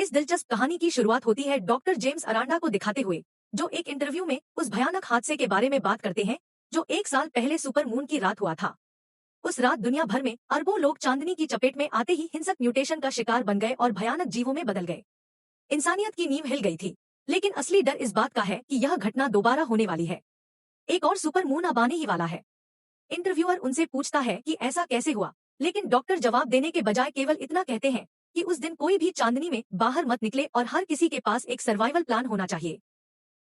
इस दिलचस्प कहानी की शुरुआत होती है डॉक्टर जेम्स अरांडा को दिखाते हुए, जो एक इंटरव्यू में उस भयानक हादसे के बारे में बात करते हैं जो 1 साल पहले सुपर मून की रात हुआ था। उस रात दुनिया भर में अरबों लोग चांदनी की चपेट में आते ही हिंसक म्यूटेशन का शिकार बन गए और भयानक जीवों में बदल गए। इंसानियत की नींव हिल गई थी। लेकिन असली डर इस बात का है कि यह घटना दोबारा होने वाली है। एक और सुपर मून अब आने ही वाला है। इंटरव्यूअर उनसे पूछता है कि ऐसा कैसे हुआ, लेकिन डॉक्टर जवाब देने के बजाय केवल इतना कहते हैं कि उस दिन कोई भी चांदनी में बाहर मत निकले और हर किसी के पास एक सर्वाइवल प्लान होना चाहिए।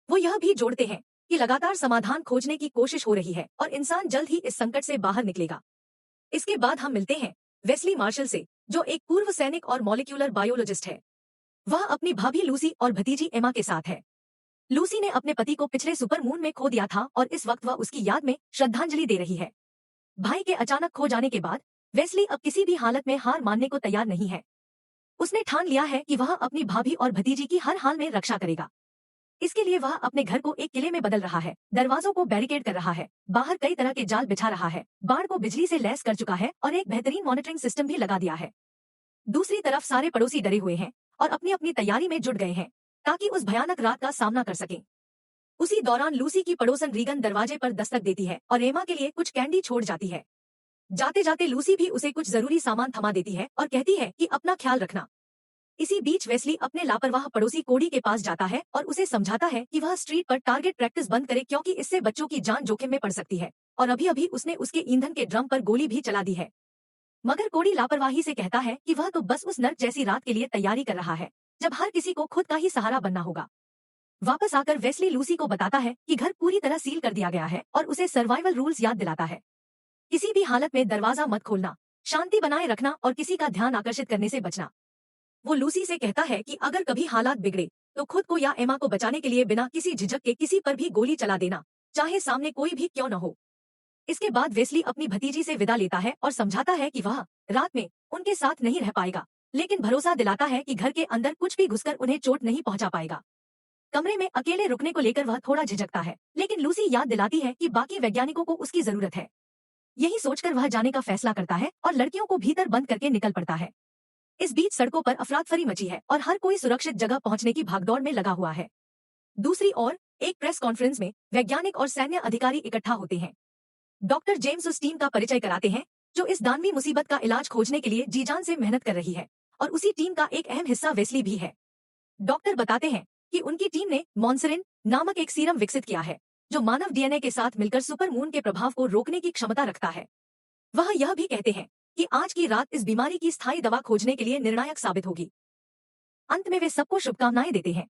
वो यह भी जोड़ते हैं कि लगातार समाधान खोजने की कोशिश हो रही है और इंसान जल्द ही इस संकट से बाहर निकलेगा। इसके बाद हम मिलते हैं वेस्ली मार्शल से, जो एक पूर्व सैनिक और मॉलिक्यूलर बायोलॉजिस्ट है। वह अपनी भाभी लूसी और भतीजी एमा के साथ है। लूसी ने अपने पति को पिछले सुपर मून में खो दिया था और इस वक्त वह उसकी याद में श्रद्धांजलि दे रही है। भाई के अचानक खो जाने के बाद वेस्ली अब किसी भी हालत में हार मानने को तैयार नहीं है। उसने ठान लिया है कि वह अपनी भाभी और भतीजी की हर हाल में रक्षा करेगा। इसके लिए वह अपने घर को एक किले में बदल रहा है, दरवाजों को बैरिकेड कर रहा है, बाहर कई तरह के जाल बिछा रहा है, बाढ़ को बिजली से लैस कर चुका है और एक बेहतरीन मॉनिटरिंग सिस्टम भी लगा दिया है। दूसरी तरफ सारे पड़ोसी डरे हुए हैं और अपनी अपनी तैयारी में जुट गए हैं ताकि उस भयानक रात का सामना कर सकें। उसी दौरान लूसी की पड़ोसन रीगन दरवाजे पर दस्तक देती है और एमा के लिए कुछ कैंडी छोड़ जाती है। जाते जाते लूसी भी उसे कुछ जरूरी सामान थमा देती है और कहती है कि अपना ख्याल रखना। इसी बीच वेस्ली अपने लापरवाह पड़ोसी कोडी के पास जाता है और उसे समझाता है कि वह स्ट्रीट पर टारगेट प्रैक्टिस बंद करे, क्योंकि इससे बच्चों की जान जोखिम में पड़ सकती है और अभी अभी उसने उसके ईंधन के ड्रम पर गोली भी चला दी है। मगर कोडी लापरवाही से कहता है कि वह तो बस उस नर्क जैसी रात के लिए तैयारी कर रहा है जब हर किसी को खुद का ही सहारा बनना होगा। वापस आकर वेस्ली लूसी को बताता है कि घर पूरी तरह सील कर दिया गया है और उसे सर्वाइवल रूल्स याद दिलाता है। किसी भी हालत में दरवाजा मत खोलना, शांति बनाए रखना और किसी का ध्यान आकर्षित करने से बचना। वो लूसी से कहता है कि अगर कभी हालात बिगड़े तो खुद को या एमा को बचाने के लिए बिना किसी झिझक के किसी पर भी गोली चला देना, चाहे सामने कोई भी क्यों न हो। इसके बाद वेस्ली अपनी भतीजी से विदा लेता है और समझाता है कि वह रात में उनके साथ नहीं रह पाएगा, लेकिन भरोसा दिलाता है कि घर के अंदर कुछ भी घुसकर उन्हें चोट नहीं पहुंचा पाएगा। कमरे में अकेले रुकने को लेकर वह थोड़ा झिझकता है, लेकिन लूसी याद दिलाती है कि बाकी वैज्ञानिकों को उसकी जरूरत है। यही सोचकर वह जाने का फैसला करता है और लड़कियों को भीतर बंद करके निकल पड़ता है। इस बीच सड़कों पर अफरातफरी मची है और हर कोई सुरक्षित जगह पहुंचने की भागदौड़ में लगा हुआ है। दूसरी ओर एक प्रेस कॉन्फ्रेंस में वैज्ञानिक और सैन्य अधिकारी इकट्ठा होते हैं। डॉक्टर जेम्स उस टीम का परिचय कराते हैं जो इस दानवी मुसीबत का इलाज खोजने के लिए जी जान से मेहनत कर रही है, और उसी टीम का एक अहम हिस्सा वेस्ली भी है। डॉक्टर बताते हैं कि उनकी टीम ने मॉन्सरिन नामक एक सीरम विकसित किया है जो मानव डीएनए के साथ मिलकर सुपर मून के प्रभाव को रोकने की क्षमता रखता है। वह यह भी कहते हैं कि आज की रात इस बीमारी की स्थायी दवा खोजने के लिए निर्णायक साबित होगी। अंत में वे सबको शुभकामनाएं देते हैं।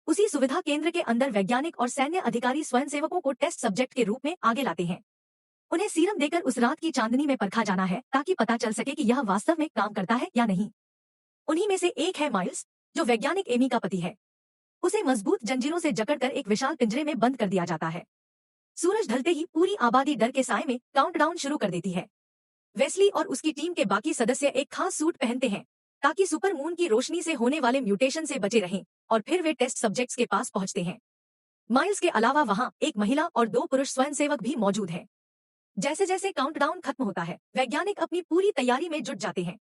उसी सुविधा केंद्र के अंदर वैज्ञानिक और सैन्य अधिकारी स्वयंसेवकों को टेस्ट सब्जेक्ट के रूप में आगे लाते हैं। उन्हें सीरम देकर उस रात की चांदनी में परखा जाना है ताकि पता चल सके कि यह वास्तव में काम करता है या नहीं। उन्हीं में से एक है माइल्स, जो वैज्ञानिक एमी का पति है। उसे मजबूत जंजीरों से जकड़कर एक विशाल पिंजरे में बंद कर दिया जाता है। सूरज ढलते ही पूरी आबादी डर के साए में काउंटडाउन शुरू कर देती है। वेस्ली और उसकी टीम के बाकी सदस्य एक खास सूट पहनते हैं ताकि सुपर मून की रोशनी से होने वाले म्यूटेशन से बचे रहें, और फिर वे टेस्ट सब्जेक्ट्स के पास पहुंचते हैं। माइल्स के अलावा वहां एक महिला और 2 पुरुष स्वयंसेवक भी मौजूद हैं। जैसे जैसे काउंटडाउन खत्म होता है, वैज्ञानिक अपनी पूरी तैयारी में जुट जाते हैं।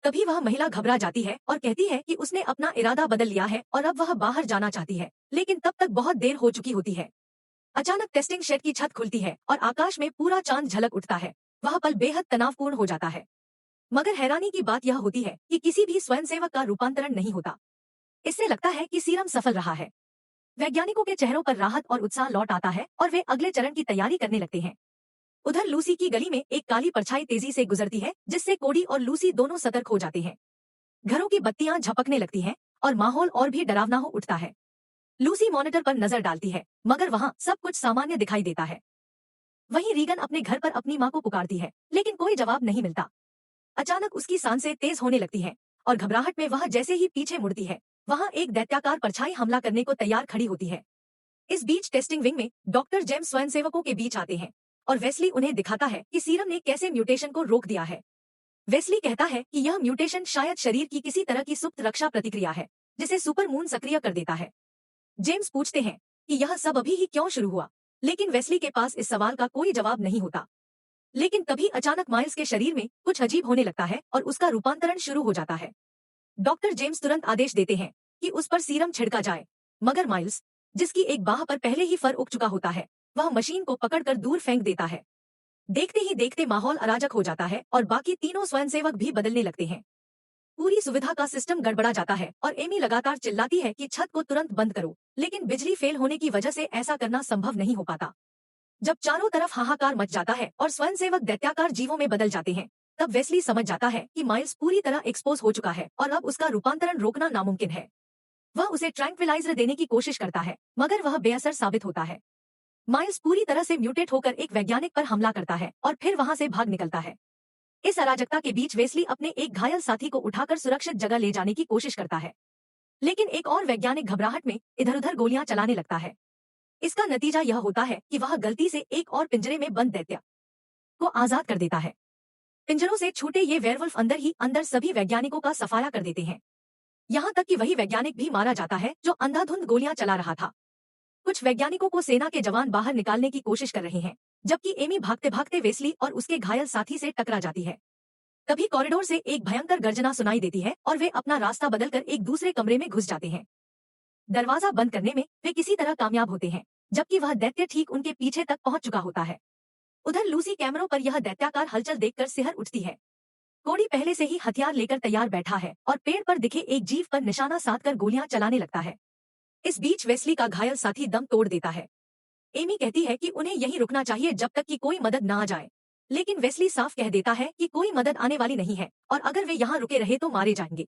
तभी वह महिला घबरा जाती है और कहती है कि उसने अपना इरादा बदल लिया है और अब वह बाहर जाना चाहती है, लेकिन तब तक बहुत देर हो चुकी होती है। अचानक टेस्टिंग शेड की छत खुलती है और आकाश में पूरा चांद झलक उठता है। वह पल बेहद तनावपूर्ण हो जाता है। मगर हैरानी की बात यह होती है कि किसी भी स्वयंसेवक का रूपांतरण नहीं होता। इससे लगता है कि सीरम सफल रहा है। वैज्ञानिकों के चेहरों पर राहत और उत्साह लौट आता है और वे अगले चरण की तैयारी करने लगते हैं। उधर लूसी की गली में एक काली परछाई तेजी से गुजरती है, जिससे कोडी और लूसी दोनों सतर्क हो जाते हैं। घरों की बत्तियां झपकने लगती हैं और माहौल और भी डरावना हो उठता है। लूसी मॉनिटर पर नजर डालती है, मगर वहां सब कुछ सामान्य दिखाई देता है। वहीं रीगन अपने घर पर अपनी मां को पुकारती है, लेकिन कोई जवाब नहीं मिलता। अचानक उसकी सांसें तेज होने लगती हैं और घबराहट में वह जैसे ही पीछे मुड़ती है, वहां एक दैत्याकार परछाई हमला करने को तैयार खड़ी होती है। इस बीच टेस्टिंग विंग में डॉक्टर जेम्स स्वयंसेवकों के बीच आते हैं और वेस्ली उन्हें दिखाता है कि सीरम ने कैसे म्यूटेशन को रोक दिया है। वेस्ली कहता है कि यह म्यूटेशन शायद शरीर की किसी तरह की सुप्त रक्षा प्रतिक्रिया है, जिसे सुपर मून सक्रिय कर देता है। जेम्स पूछते हैं कि यह सब अभी ही क्यों शुरू हुआ, लेकिन वेस्ली के पास इस सवाल का कोई जवाब नहीं होता। लेकिन तभी अचानक माइल्स के शरीर में कुछ अजीब होने लगता है और उसका रूपांतरण शुरू हो जाता है। डॉक्टर जेम्स तुरंत आदेश देते हैं कि उस पर सीरम छिड़का जाए, मगर माइल्स, जिसकी एक बाह पर पहले ही फर उग चुका होता है, वह मशीन को पकड़कर दूर फेंक देता है। देखते ही देखते माहौल अराजक हो जाता है और बाकी तीनों स्वयंसेवक भी बदलने लगते हैं। पूरी सुविधा का सिस्टम गड़बड़ा जाता है और एमी लगातार चिल्लाती है कि छत को तुरंत बंद करो, लेकिन बिजली फेल होने की वजह से ऐसा करना संभव नहीं हो पाता। जब चारों तरफ हाहाकार मच जाता है और स्वयंसेवक दैत्याकार जीवों में बदल जाते हैं, तब वेस्ली समझ जाता है कि माइल्स पूरी तरह एक्सपोज हो चुका है और अब उसका रूपांतरण रोकना नामुमकिन है। वह उसे ट्रैंक्विलाइजर देने की कोशिश करता है, मगर वह बेअसर साबित होता है। माइल्स पूरी तरह से म्यूटेट होकर एक वैज्ञानिक पर हमला करता है और फिर वहां से भाग निकलता है। इस अराजकता के बीच वेस्ली अपने एक घायल साथी को उठाकर सुरक्षित जगह ले जाने की कोशिश करता है, लेकिन एक और वैज्ञानिक घबराहट में इधर उधर गोलियां चलाने लगता है। इसका नतीजा यह होता है कि वह गलती से एक और पिंजरे में बंद दैत्य को आजाद कर देता है। पिंजरों से छूटे ये वेयरवुल्फ अंदर ही अंदर सभी वैज्ञानिकों का सफाया कर देते हैं। यहाँ तक कि वही वैज्ञानिक भी मारा जाता है जो अंधाधुंध गोलियां चला रहा था। कुछ वैज्ञानिकों को सेना के जवान बाहर निकालने की कोशिश कर रहे हैं, जबकि एमी भागते भागते वेस्ली और उसके घायल साथी से टकरा जाती है। तभी कॉरिडोर से एक भयंकर गर्जना सुनाई देती है और वे अपना रास्ता बदलकर एक दूसरे कमरे में घुस जाते हैं। दरवाजा बंद करने में वे किसी तरह कामयाब होते हैं, जबकि वह दैत्य ठीक उनके पीछे तक पहुंच चुका होता है। उधर लूसी कैमरों पर यह दैत्याकार हलचल देखकर सिहर उठती है। कोड़ी पहले से ही हथियार लेकर तैयार बैठा है और पेड़ पर दिखे एक जीव पर निशाना साधकर गोलियां चलाने लगता है। इस बीच वेस्ली का घायल साथी दम तोड़ देता है। एमी कहती है कि उन्हें यहीं रुकना चाहिए जब तक कि कोई मदद न आ जाए, लेकिन वेस्ली साफ कह देता है कि कोई मदद आने वाली नहीं है और अगर वे यहाँ रुके रहे तो मारे जाएंगे।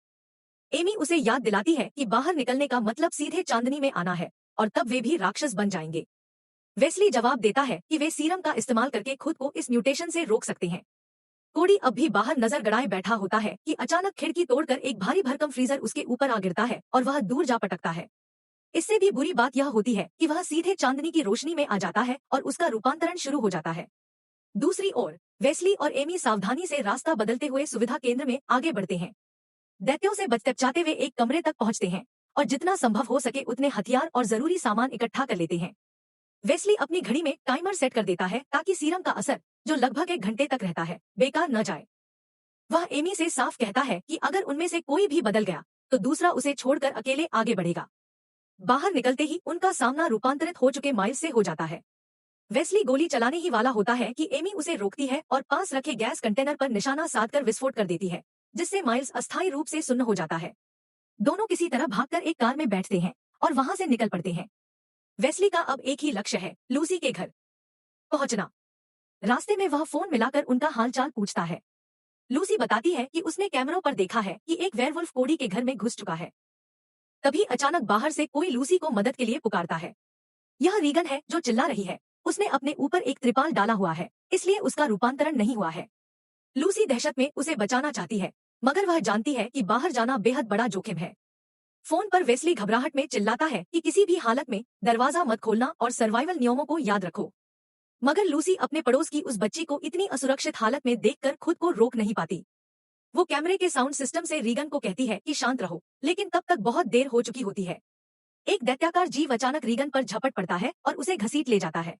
एमी उसे याद दिलाती है कि बाहर निकलने का मतलब सीधे चांदनी में आना है और तब वे भी राक्षस बन जाएंगे। वेस्ली जवाब देता है कि वे सीरम का इस्तेमाल करके खुद को इस म्यूटेशन से रोक सकते हैं। कोडी अब भी बाहर नजर गड़ाए बैठा होता है कि अचानक खिड़की तोड़कर एक भारी भरकम फ्रीजर उसके ऊपर आ गिरता है और वह दूर जा पटकता है। इससे भी बुरी बात यह होती है कि वह सीधे चांदनी की रोशनी में आ जाता है और उसका रूपांतरण शुरू हो जाता है। दूसरी ओर वेस्ली और एमी सावधानी से रास्ता बदलते हुए सुविधा केंद्र में आगे बढ़ते हैं। दैत्यों से बचते हुए एक कमरे तक पहुंचते हैं और जितना संभव हो सके उतने हथियार और जरूरी सामान इकट्ठा कर लेते हैं। वेस्ली अपनी घड़ी में टाइमर सेट कर देता है ताकि सीरम का असर, जो लगभग 1 घंटे तक रहता है, बेकार न जाए। वह एमी से साफ कहता है कि अगर उनमें से कोई भी बदल गया तो दूसरा उसे छोड़कर अकेले आगे बढ़ेगा। बाहर निकलते ही उनका सामना रूपांतरित हो चुके माइल्स से हो जाता है। वेस्ली गोली चलाने ही वाला होता है कि एमी उसे रोकती है और पास रखे गैस कंटेनर पर निशाना साधकर विस्फोट कर देती है, जिससे माइल्स अस्थायी रूप से सुन्न हो जाता है। दोनों किसी तरह भागकर एक कार में बैठते हैं और वहां से निकल पड़ते हैं। वेस्ली का अब एक ही लक्ष्य है, लूसी के घर पहुंचना। रास्ते में वह फोन मिलाकर उनका हालचाल पूछता है। लूसी बताती है कि उसने कैमरों पर देखा है कि एक वेयरवुल्फ कोडी के घर में घुस चुका है। तभी अचानक बाहर से कोई लूसी को मदद के लिए पुकारता है। यह रीगन है जो चिल्ला रही है। उसने अपने ऊपर एक त्रिपाल डाला हुआ है, इसलिए उसका रूपांतरण नहीं हुआ है। लूसी दहशत में उसे बचाना चाहती है, मगर वह जानती है कि बाहर जाना बेहद बड़ा जोखिम है। फोन पर वेस्ली घबराहट में चिल्लाता है कि किसी भी हालत में दरवाजा मत खोलना और सर्वाइवल नियमों को याद रखो। मगर लूसी अपने पड़ोस की उस बच्ची को इतनी असुरक्षित हालत में देखकर खुद को रोक नहीं पाती। वो कैमरे के साउंड सिस्टम से रीगन को कहती है कि शांत रहो, लेकिन तब तक बहुत देर हो चुकी होती है। एक दैत्याकार जीव अचानक रीगन पर झपट पड़ता है और उसे घसीट ले जाता है।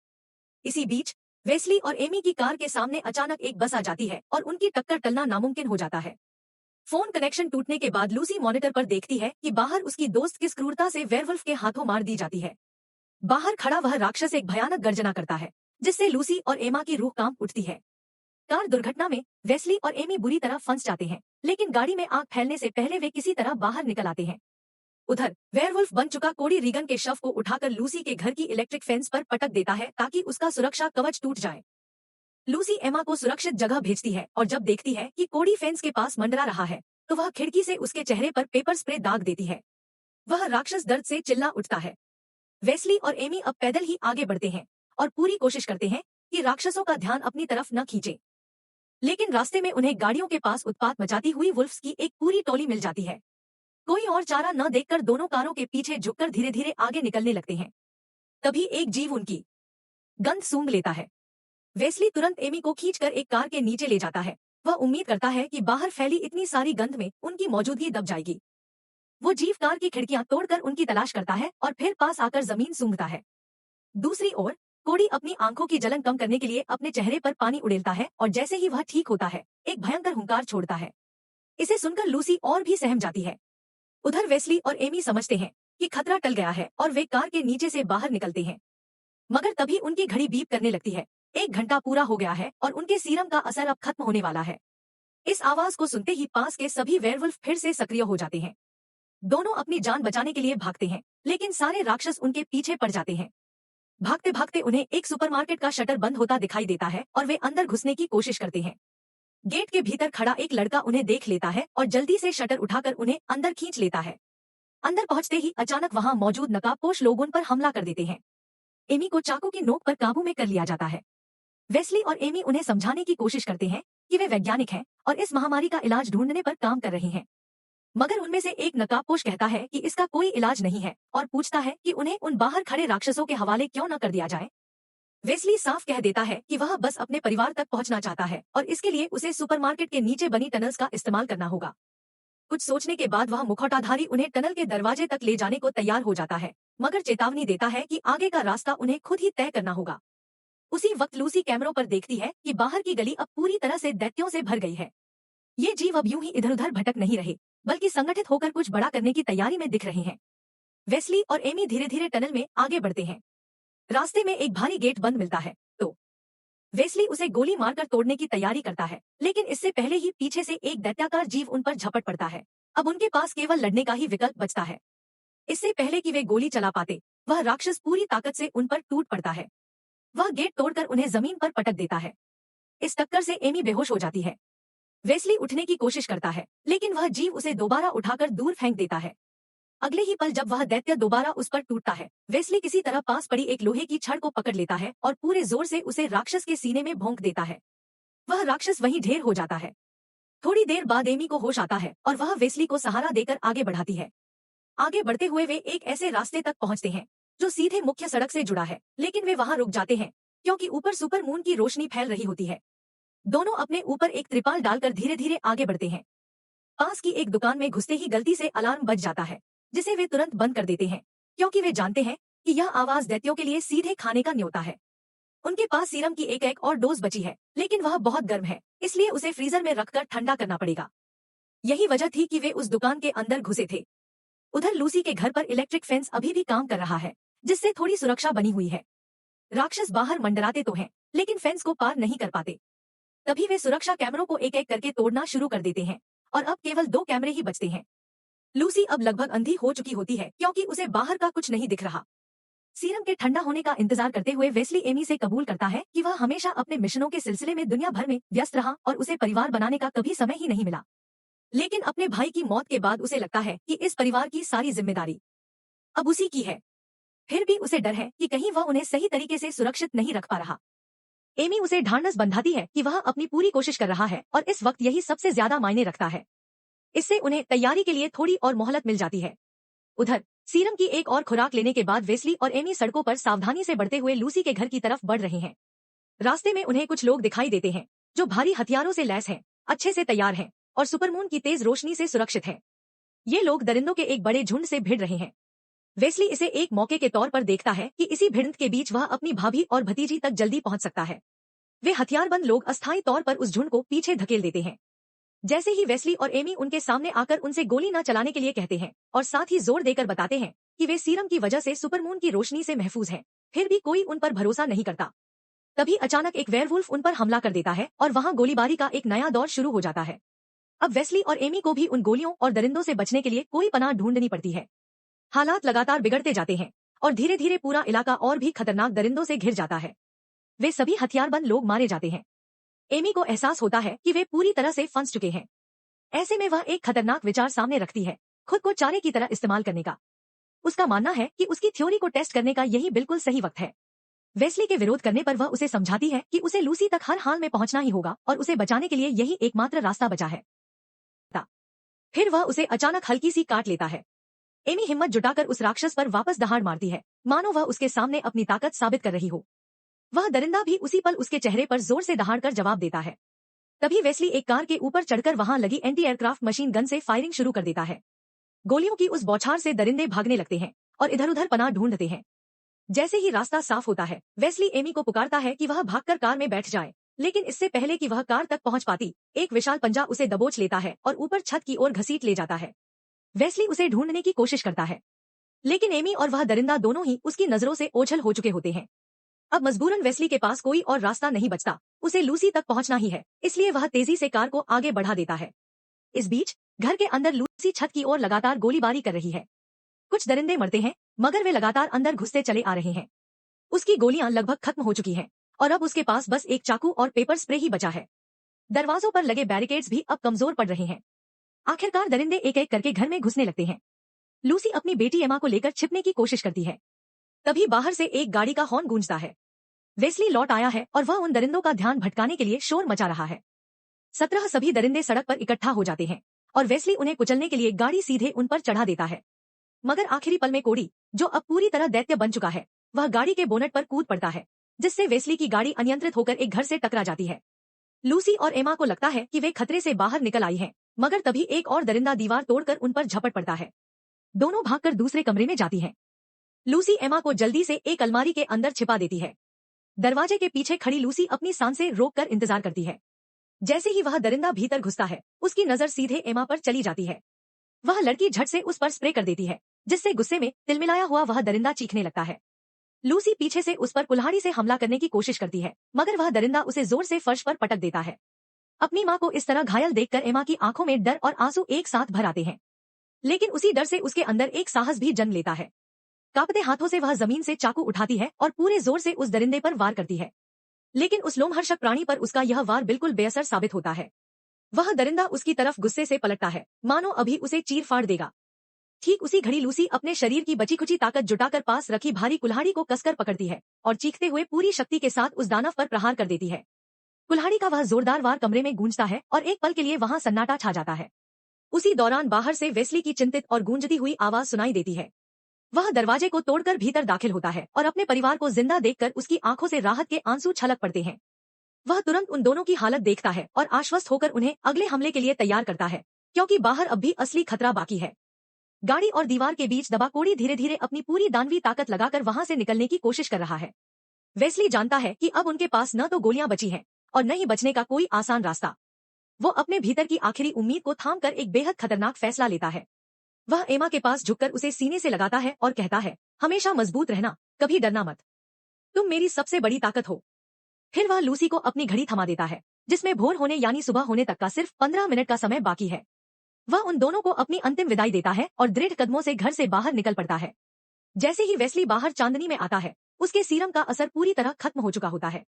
इसी बीच वेस्ली और एमी की कार के सामने अचानक एक बस आ जाती है और उनकी टक्कर टलना नामुमकिन हो जाता है। फोन कनेक्शन टूटने के बाद लूसी मॉनिटर पर देखती है कि बाहर उसकी दोस्त किस क्रूरता से वेयरवुल्फ के हाथों मार दी जाती है। बाहर खड़ा वह राक्षस एक भयानक गर्जना करता है, जिससे लूसी और एमा की रूह कांप उठती है। कार दुर्घटना में वेस्ली और एमी बुरी तरह फंस जाते हैं, लेकिन गाड़ी में आग फैलने से पहले वे किसी तरह बाहर निकल आते हैं। उधर वेयरवुल्फ बन चुका कोडी रीगन के शव को उठाकर लूसी के घर की इलेक्ट्रिक फेंस पर पटक देता है ताकि उसका सुरक्षा कवच टूट जाए। लूसी एमा को सुरक्षित जगह भेजती है और जब देखती है कि कोडी फेंस के पास मंडरा रहा है, तो वह खिड़की से उसके चेहरे पर पेपर स्प्रे दाग देती है। वह राक्षस दर्द से चिल्ला उठता है। वेस्ली और एमी अब पैदल ही आगे बढ़ते हैं और पूरी कोशिश करते हैं कि राक्षसों का ध्यान अपनी तरफ न खींचे, लेकिन रास्ते में उन्हें गाड़ियों के पास उत्पात मचाती हुई वुल्फ्स की एक पूरी टोली मिल जाती है। कोई और चारा न देखकर दोनों कारों के पीछे झुककर धीरे धीरे आगे निकलने लगते हैं। तभी एक जीव उनकी गंध सूंघ लेता है। वेस्ली तुरंत एमी को खींचकर एक कार के नीचे ले जाता है। वह उम्मीद करता है कि बाहर फैली इतनी सारी गंध में उनकी मौजूदगी दब जाएगी। वो जीव कार की खिड़कियां तोड़कर उनकी तलाश करता है और फिर पास आकर जमीन सूंघता है। दूसरी ओर कोडी अपनी आंखों की जलन कम करने के लिए अपने चेहरे पर पानी उड़ेलता है और जैसे ही वह ठीक होता है, एक भयंकर हुंकार छोड़ता है। इसे सुनकर लूसी और भी सहम जाती है। उधर वेस्ली और एमी समझते हैं कि खतरा टल गया है और वे कार के नीचे से बाहर निकलते हैं। मगर तभी उनकी घड़ी बीप करने लगती है। 1 घंटा पूरा हो गया है और उनके सीरम का असर अब खत्म होने वाला है। इस आवाज को सुनते ही पास के सभी वेयरवुल्फ फिर से सक्रिय हो जाते हैं। दोनों अपनी जान बचाने के लिए भागते हैं, लेकिन सारे राक्षस उनके पीछे पड़ जाते हैं। भागते भागते उन्हें एक सुपरमार्केट का शटर बंद होता दिखाई देता है और वे अंदर घुसने की कोशिश करते हैं। गेट के भीतर खड़ा एक लड़का उन्हें देख लेता है और जल्दी से शटर उठाकर उन्हें अंदर खींच लेता है। अंदर पहुंचते ही अचानक वहां मौजूद नकाबपोश लोग उन पर हमला कर देते हैं। एमी को चाकू की नोक पर काबू में कर लिया जाता है। वेस्ली और एमी उन्हें समझाने की कोशिश करते हैं कि वे वैज्ञानिक हैं और इस महामारी का इलाज ढूंढने पर काम कर रहे हैं। मगर उनमें से एक नकाबपोश कहता है कि इसका कोई इलाज नहीं है और पूछता है कि उन्हें उन बाहर खड़े राक्षसों के हवाले क्यों न कर दिया जाए। वेस्ली साफ कह देता है कि वह बस अपने परिवार तक पहुंचना चाहता है और इसके लिए उसे सुपरमार्केट के नीचे बनी टनल्स का इस्तेमाल करना होगा। कुछ सोचने के बाद वह मुखौटाधारी उन्हें टनल के दरवाजे तक ले जाने को तैयार हो जाता है, मगर चेतावनी देता है कि आगे का रास्ता उन्हें खुद ही तय करना होगा। उसी वक्त लूसी कैमरों पर देखती है कि बाहर की गली अब पूरी तरह से दैत्यों से भर गई है। ये जीव अब यूं ही इधर उधर भटक नहीं रहे, बल्कि संगठित होकर कुछ बड़ा करने की तैयारी में दिख रहे हैं। वेस्ली और एमी धीरे धीरे टनल में आगे बढ़ते हैं। रास्ते में एक भारी गेट बंद मिलता है तो वेस्ली उसे गोली मारकर तोड़ने की तैयारी करता है, लेकिन इससे पहले ही पीछे से एक दैत्याकार जीव उन पर झपट पड़ता है। अब उनके पास केवल लड़ने का ही विकल्प बचता है। इससे पहले कि वे गोली चला पाते, वह राक्षस पूरी ताकत से उन पर टूट पड़ता है। वह गेट तोड़कर उन्हें जमीन पर पटक देता है। इस टक्कर से एमी बेहोश हो जाती है। वेस्ली उठने की कोशिश करता है, लेकिन वह जीव उसे दोबारा उठाकर दूर फेंक देता है। अगले ही पल जब वह दैत्य दोबारा उस पर टूटता है, वेस्ली किसी तरह पास पड़ी एक लोहे की छड़ को पकड़ लेता है और पूरे जोर से उसे राक्षस के सीने में भोंक देता है। वह राक्षस वहीं ढेर हो जाता है। थोड़ी देर बाद एमी को होश आता है और वह वेस्ली को सहारा देकर आगे बढ़ाती है। आगे बढ़ते हुए वे एक ऐसे रास्ते तक पहुंचते हैं जो सीधे मुख्य सड़क से जुड़ा है, लेकिन वे वहां रुक जाते हैं क्योंकि ऊपर सुपर मून की रोशनी फैल रही होती है। दोनों अपने ऊपर एक त्रिपाल डालकर धीरे धीरे आगे बढ़ते हैं। पास की एक दुकान में घुसते ही गलती से अलार्म बज जाता है, जिसे वे तुरंत बंद कर देते हैं क्योंकि वे जानते हैं कि यह आवाज दैत्यों के लिए सीधे खाने का न्योता है। उनके पास सीरम की एक और डोज बची है, लेकिन वह बहुत गर्म है, इसलिए उसे फ्रीजर में रखकर ठंडा करना पड़ेगा। यही वजह थी कि वे उस दुकान के अंदर घुसे थे। उधर लूसी के घर पर इलेक्ट्रिक फेंस अभी भी काम कर रहा है, जिससे थोड़ी सुरक्षा बनी हुई है। राक्षस बाहर मंडराते तो हैं, लेकिन फेंस को पार नहीं कर पाते। तभी वे सुरक्षा कैमरों को एक एक करके तोड़ना शुरू कर देते हैं और अब केवल 2 कैमरे ही बचते हैं। लूसी अब लगभग अंधी हो चुकी होती है क्योंकि उसे बाहर का कुछ नहीं दिख रहा। सीरम के ठंडा होने का इंतजार करते हुए वेस्ली एमी से कबूल करता है कि वह हमेशा अपने मिशनों के सिलसिले में दुनिया भर में व्यस्त रहा और उसे परिवार बनाने का कभी समय ही नहीं मिला। लेकिन अपने भाई की मौत के बाद उसे लगता है कि इस परिवार की सारी जिम्मेदारी अब उसी की है। फिर भी उसे डर है कि कहीं वह उन्हें सही तरीके से सुरक्षित नहीं रख पा रहा। एमी उसे ढांढस बंधाती है कि वह अपनी पूरी कोशिश कर रहा है और इस वक्त यही सबसे ज्यादा मायने रखता है। इससे उन्हें तैयारी के लिए थोड़ी और मोहलत मिल जाती है। उधर सीरम की एक और खुराक लेने के बाद वेस्ली और एमी सड़कों पर सावधानी से बढ़ते हुए लूसी के घर की तरफ बढ़ रहे हैं। रास्ते में उन्हें कुछ लोग दिखाई देते हैं जो भारी हथियारों से लैस हैं, अच्छे से तैयार हैं और सुपरमून की तेज रोशनी से सुरक्षित हैं। ये लोग दरिंदों के एक बड़े झुंड से भिड़ रहे हैं। वेस्ली इसे एक मौके के तौर पर देखता है कि इसी भिड़ंत के बीच वह अपनी भाभी और भतीजी तक जल्दी पहुंच सकता है। वे हथियारबंद लोग अस्थायी तौर पर उस झुंड को पीछे धकेल देते हैं। जैसे ही वेस्ली और एमी उनके सामने आकर उनसे गोली न चलाने के लिए कहते हैं और साथ ही जोर देकर बताते हैं कि वे सीरम की वजह से सुपरमून की रोशनी से महफूज हैं, फिर भी कोई उन पर भरोसा नहीं करता। तभी अचानक एक वेयरवुल्फ उन पर हमला कर देता है और वहां गोलीबारी का एक नया दौर शुरू हो जाता है। अब वेस्ली और एमी को भी उन गोलियों और दरिंदों से बचने के लिए कोई पनाह ढूंढनी पड़ती है। हालात लगातार बिगड़ते जाते हैं और धीरे धीरे पूरा इलाका और भी खतरनाक दरिंदों से घिर जाता है। वे सभी हथियारबंद लोग मारे जाते हैं। एमी को एहसास होता है कि वे पूरी तरह से फंस चुके हैं। ऐसे में वह एक खतरनाक विचार सामने रखती है, खुद को चारे की तरह इस्तेमाल करने का। उसका मानना है कि उसकी थ्योरी को टेस्ट करने का यही बिल्कुल सही वक्त है। वेस्ली के विरोध करने पर वह उसे समझाती है कि उसे लूसी तक हर हाल में पहुंचना ही होगा और उसे बचाने के लिए यही एकमात्र रास्ता बचा है। फिर वह उसे अचानक हल्की सी काट लेता है। एमी हिम्मत जुटाकर उस राक्षस पर वापस दहाड़ मारती है, मानो वह उसके सामने अपनी ताकत साबित कर रही हो। वह दरिंदा भी उसी पल उसके चेहरे पर जोर से दहाड़ कर जवाब देता है। तभी वेस्ली एक कार के ऊपर चढ़कर वहां लगी एंटी एयरक्राफ्ट मशीन गन से फायरिंग शुरू कर देता है। गोलियों की उस बौछार से दरिंदे भागने लगते हैं और इधर उधर पनाह ढूंढते हैं। जैसे ही रास्ता साफ होता है, वेस्ली एमी को पुकारता है कि वह भागकर कार में बैठ जाए लेकिन इससे पहले कि वह कार तक पहुंच पाती, एक विशाल पंजा उसे दबोच लेता है और ऊपर छत की ओर घसीट ले जाता है। वेस्ली उसे ढूंढने की कोशिश करता है, लेकिन एमी और वह दरिंदा दोनों ही उसकी नजरों से ओझल हो चुके होते हैं। अब मजबूरन वेस्ली के पास कोई और रास्ता नहीं बचता, उसे लूसी तक पहुंचना ही है, इसलिए वह तेजी से कार को आगे बढ़ा देता है। इस बीच घर के अंदर लूसी छत की ओर लगातार गोलीबारी कर रही है। कुछ दरिंदे मरते हैं, मगर वे लगातार अंदर घुसते चले आ रहे हैं। उसकी गोलियां लगभग खत्म हो चुकी हैं और अब उसके पास बस एक चाकू और पेपर स्प्रे ही बचा है। दरवाजों पर लगे बैरिकेड्स भी अब कमजोर पड़ रहे हैं। आखिरकार दरिंदे एक एक करके घर में घुसने लगते हैं। लूसी अपनी बेटी एमा को लेकर छिपने की कोशिश करती है। तभी बाहर से एक गाड़ी का हॉर्न गूंजता है। वेस्ली लौट आया है और वह उन दरिंदों का ध्यान भटकाने के लिए शोर मचा रहा है। 17 सभी दरिंदे सड़क पर इकट्ठा हो जाते हैं और वेस्ली उन्हें कुचलने के लिए गाड़ी सीधे उन पर चढ़ा देता है। मगर आखिरी पल में कोडी, जो अब पूरी तरह दैत्य बन चुका है, वह गाड़ी के बोनट पर कूद पड़ता है, जिससे वेस्ली की गाड़ी अनियंत्रित होकर एक घर से टकरा जाती है। लूसी और एमा को लगता है कि वे खतरे से बाहर निकल आई हैं, मगर तभी एक और दरिंदा दीवार तोड़कर उन पर झपट पड़ता है। दोनों भागकर दूसरे कमरे में जाती हैं। लूसी एमा को जल्दी से एक अलमारी के अंदर छिपा देती है। दरवाजे के पीछे खड़ी लूसी अपनी सांसें रोककर इंतजार करती है। जैसे ही वह दरिंदा भीतर घुसता है, उसकी नजर सीधे एमा पर चली जाती है। वह लड़की झट से उस पर स्प्रे कर देती है, जिससे गुस्से में तिलमिलाया हुआ वह दरिंदा चीखने लगता है। लूसी पीछे से उस पर कुल्हाड़ी से हमला करने की कोशिश करती है, मगर वह दरिंदा उसे जोर से फर्श पर पटक देता है। अपनी मां को इस तरह घायल देखकर एमा की आंखों में डर और आंसू एक साथ भर आते हैं, लेकिन उसी डर से उसके अंदर एक साहस भी जन्म लेता है। कांपते हाथों से वह जमीन से चाकू उठाती है और पूरे जोर से उस दरिंदे पर वार करती है, लेकिन उस लोमहर्षक प्राणी पर उसका यह वार बिल्कुल बेअसर साबित होता है। वह दरिंदा उसकी तरफ गुस्से से पलटता है, मानो अभी उसे चीर फाड़ देगा। ठीक उसी घड़ी लूसी अपने शरीर की बची खुची ताकत जुटाकर पास रखी भारी कुल्हाड़ी को कसकर पकड़ती है और चीखते हुए पूरी शक्ति के साथ उस दानव पर प्रहार कर देती है। कुल्हाड़ी का वह जोरदार वार कमरे में गूंजता है और एक पल के लिए वहां सन्नाटा छा जाता है। उसी दौरान बाहर से वेस्ली की चिंतित और गूंजती हुई आवाज सुनाई देती है। वह दरवाजे को तोड़कर भीतर दाखिल होता है और अपने परिवार को जिंदा देखकर उसकी आंखों से राहत के आंसू छलक पड़ते हैं। वह तुरंत उन दोनों की हालत देखता है और आश्वस्त होकर उन्हें अगले हमले के लिए तैयार करता है, क्योंकि बाहर अब भी असली खतरा बाकी है। गाड़ी और दीवार के बीच दबा कोडी धीरे धीरे अपनी पूरी दानवी ताकत लगाकर वहां से निकलने की कोशिश कर रहा है। वेस्ली जानता है कि अब उनके पास न तो गोलियां बची हैं और न ही बचने का कोई आसान रास्ता। वो अपने भीतर की आखिरी उम्मीद को थामकर एक बेहद खतरनाक फैसला लेता है। वह एमा के पास झुककर उसे सीने से लगाता है और कहता है, हमेशा मजबूत रहना, कभी डरना मत, तुम मेरी सबसे बड़ी ताकत हो। फिर वह लूसी को अपनी घड़ी थमा देता है, जिसमें भोर होने यानी सुबह होने तक का सिर्फ 15 मिनट का समय बाकी है। वह उन दोनों को अपनी अंतिम विदाई देता है और दृढ़ कदमों से घर से बाहर निकल पड़ता है। जैसे ही वेस्ली बाहर चांदनी में आता है, उसके सीरम का असर पूरी तरह खत्म हो चुका होता है।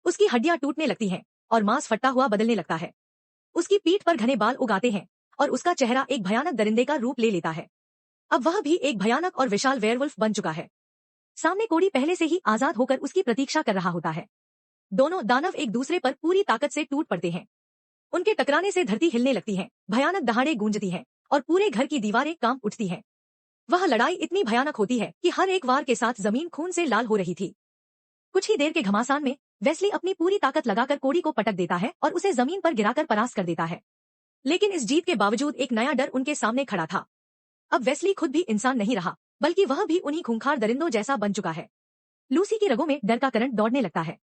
उसकी हड्डियां टूटने लगती हैं और मांस फटता हुआ बदलने लगता है। उसकी पीठ पर घने बाल उगाते हैं और उसका चेहरा एक भयानक दरिंदे का रूप ले लेता है। अब वह भी एक भयानक और विशाल वेयरवुल्फ बन चुका है। सामने कोडी पहले से ही आजाद होकर उसकी प्रतीक्षा कर रहा होता है। दोनों दानव एक दूसरे पर पूरी ताकत से टूट पड़ते हैं। उनके टकराने से धरती हिलने लगती है, भयानक दहाड़े गूंजती हैं और पूरे घर की दीवारें कांप उठती हैं। वह लड़ाई इतनी भयानक होती है कि हर एक वार के साथ जमीन खून से लाल हो रही थी। कुछ ही देर के घमासान में वेस्ली अपनी पूरी ताकत लगाकर कोडी को पटक देता है और उसे जमीन पर गिराकर परास्त कर देता है। लेकिन इस जीत के बावजूद एक नया डर उनके सामने खड़ा था। अब वेस्ली खुद भी इंसान नहीं रहा, बल्कि वह भी उन्हीं खूंखार दरिंदों जैसा बन चुका है। लूसी की रगों में डर का करंट दौड़ने लगता है।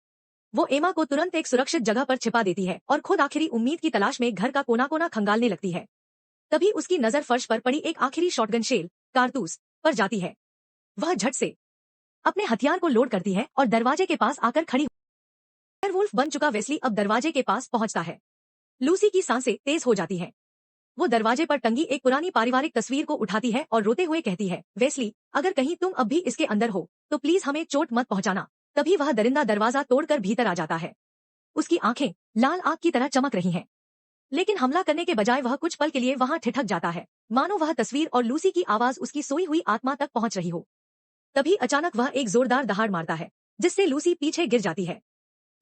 वो एमा को तुरंत एक सुरक्षित जगह पर छिपा देती है और खुद आखिरी उम्मीद की तलाश में घर का कोना कोना खंगालने लगती है। तभी उसकी नजर फर्श पर पड़ी एक आखिरी शॉटगन शेल कारतूस पर जाती है। वह झट से अपने हथियार को लोड करती है और दरवाजे के पास आकर खड़ी। वेयरवुल्फ बन चुका वेस्ली अब दरवाजे के पास पहुंचता है। लूसी की सांसें तेज हो जाती हैं। वो दरवाजे पर टंगी एक पुरानी पारिवारिक तस्वीर को उठाती है और रोते हुए कहती है, वेस्ली, अगर कहीं तुम अब भी इसके अंदर हो तो प्लीज हमें चोट मत पहुंचाना। तभी वह दरिंदा दरवाजा तोड़कर भीतर आ जाता है। उसकी आंखें लाल आग की तरह चमक रही हैं, लेकिन हमला करने के बजाय वह कुछ पल के लिए वहां ठिठक जाता है, मानो वह तस्वीर और लूसी की आवाज उसकी सोई हुई आत्मा तक पहुंच रही हो। तभी अचानक वह एक जोरदार दहाड़ मारता है, जिससे लूसी पीछे गिर जाती है।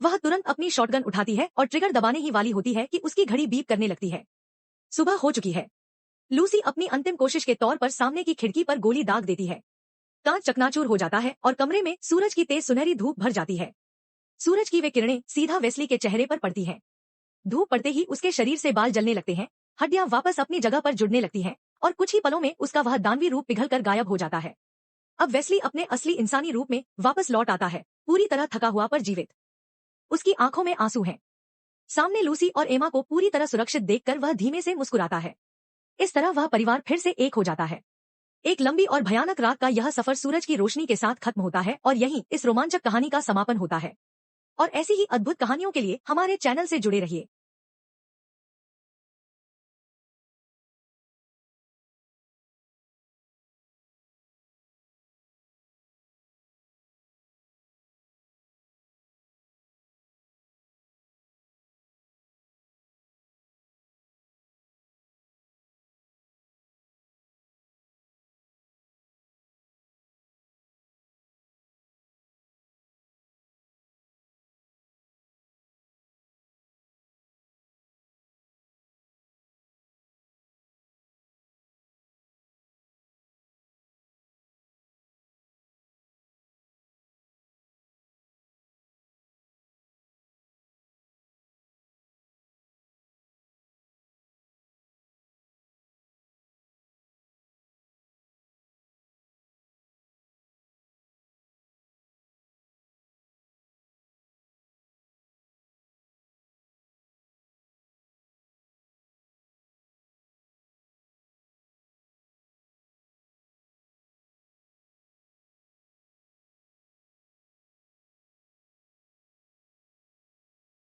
वह तुरंत अपनी शॉटगन उठाती है और ट्रिगर दबाने ही वाली होती है कि उसकी घड़ी बीप करने लगती है। सुबह हो चुकी है। लूसी अपनी अंतिम कोशिश के तौर पर सामने की खिड़की पर गोली दाग देती है। कांच चकनाचूर हो जाता है और कमरे में सूरज की तेज सुनहरी धूप भर जाती है। सूरज की वे किरणें सीधा वेस्ली के चेहरे पर पड़ती हैं। धूप पड़ते ही उसके शरीर से बाल जलने लगते हैं, हड्डियां वापस अपनी जगह पर जुड़ने लगती हैं और कुछ ही पलों में उसका वह दानवी रूप पिघलकर गायब हो जाता है। अब वेस्ली अपने असली इंसानी रूप में वापस लौट आता है, पूरी तरह थका हुआ पर जीवित। उसकी आंखों में आंसू हैं। सामने लूसी और एमा को पूरी तरह सुरक्षित देखकर वह धीमे से मुस्कुराता है। इस तरह वह परिवार फिर से एक हो जाता है। एक लंबी और भयानक रात का यह सफर सूरज की रोशनी के साथ खत्म होता है और यहीं इस रोमांचक कहानी का समापन होता है। और ऐसी ही अद्भुत कहानियों के लिए हमारे चैनल से जुड़े रहिए।